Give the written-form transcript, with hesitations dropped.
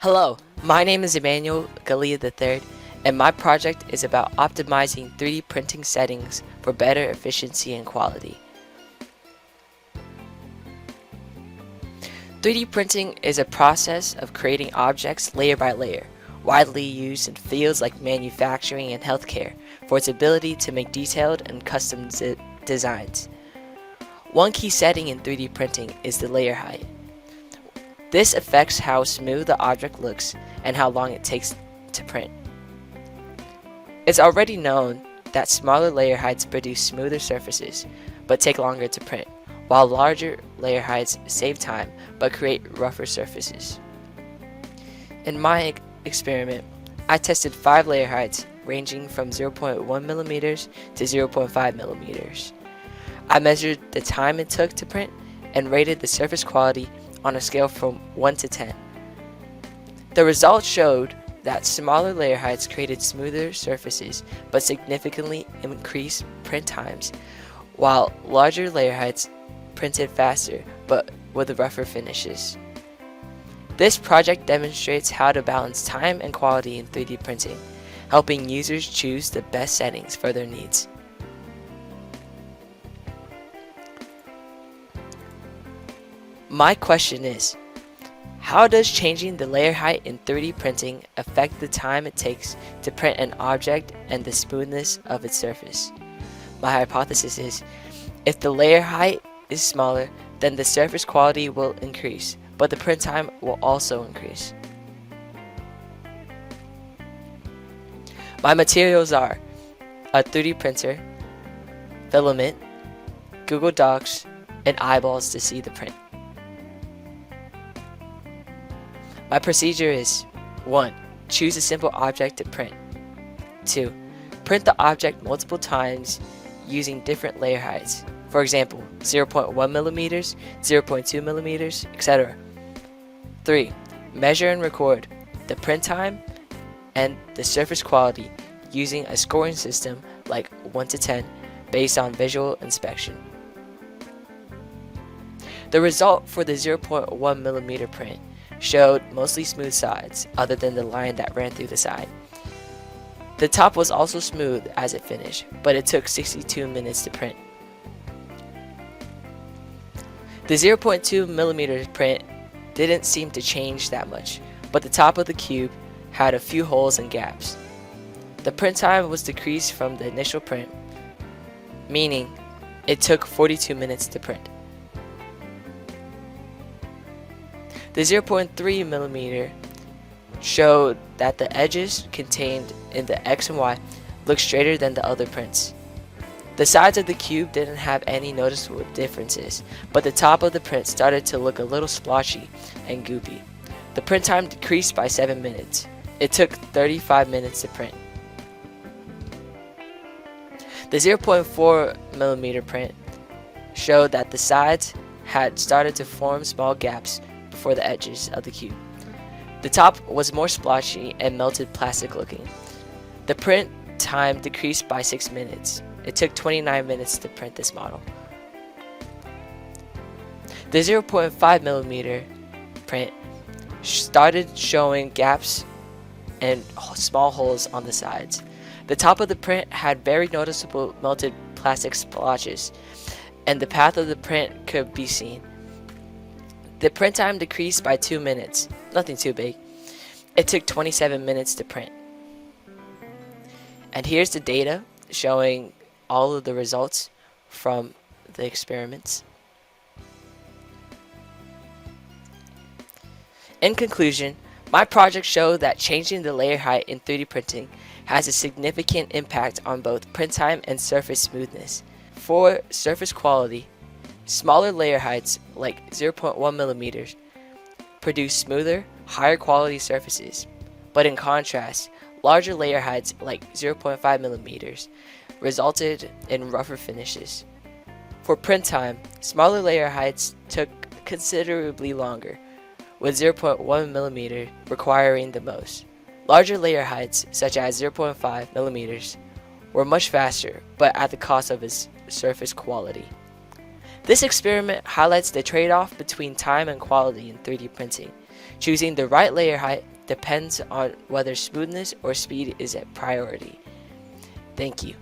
Hello, my name is Emmanuel Galia III, and my project is about optimizing 3D printing settings for better efficiency and quality. 3D printing is a process of creating objects layer by layer, widely used in fields like manufacturing and healthcare for its ability to make detailed and custom designs. One key setting in 3D printing is the layer height. This affects how smooth the object looks and how long it takes to print. It's already known that smaller layer heights produce smoother surfaces, but take longer to print, while larger layer heights save time but create rougher surfaces. In my experiment, I tested 5 layer heights ranging from 0.1 millimeters to 0.5 millimeters. I measured the time it took to print and rated the surface quality on a scale from 1 to 10. The results showed that smaller layer heights created smoother surfaces but significantly increased print times, while larger layer heights printed faster but with rougher finishes. This project demonstrates how to balance time and quality in 3D printing, helping users choose the best settings for their needs. My question is, how does changing the layer height in 3D printing affect the time it takes to print an object and the smoothness of its surface? My hypothesis is, if the layer height is smaller, then the surface quality will increase, but the print time will also increase. My materials are a 3D printer, filament, Google Docs, and eyeballs to see the print. My procedure is 1. Choose a simple object to print. 2. Print the object multiple times using different layer heights. For example, 0.1 millimeters, 0.2 millimeters, etc. 3. Measure and record the print time and the surface quality using a scoring system like 1 to 10 based on visual inspection. The result for the 0.1 millimeter print showed mostly smooth sides, other than the line that ran through the side. The top was also smooth as it finished, but it took 62 minutes to print. The 0.2 millimeter print didn't seem to change that much, but the top of the cube had a few holes and gaps. The print time was decreased from the initial print, meaning it took 42 minutes to print. The 0.3 millimeter showed that the edges contained in the X and Y looked straighter than the other prints. The sides of the cube didn't have any noticeable differences, but the top of the print started to look a little splotchy and goopy. The print time decreased by 7 minutes. It took 35 minutes to print. The 0.4 millimeter print showed that the sides had started to form small gaps for the edges of the cube. The top was more splotchy and melted plastic looking. The print time decreased by 6 minutes. It took 29 minutes to print this model. The 0.5 millimeter print started showing gaps and small holes on the sides. The top of the print had very noticeable melted plastic splotches, and the path of the print could be seen. The print time decreased by 2 minutes, nothing too big. It took 27 minutes to print. And here's the data showing all of the results from the experiments. In conclusion, my project showed that changing the layer height in 3D printing has a significant impact on both print time and surface smoothness. For surface quality, smaller layer heights, like 0.1 millimeters, produce smoother, higher quality surfaces. But in contrast, larger layer heights, like 0.5 millimeters, resulted in rougher finishes. For print time, smaller layer heights took considerably longer, with 0.1 millimeter requiring the most. Larger layer heights, such as 0.5 millimeters, were much faster, but at the cost of its surface quality. This experiment highlights the trade-off between time and quality in 3D printing. Choosing the right layer height depends on whether smoothness or speed is a priority. Thank you.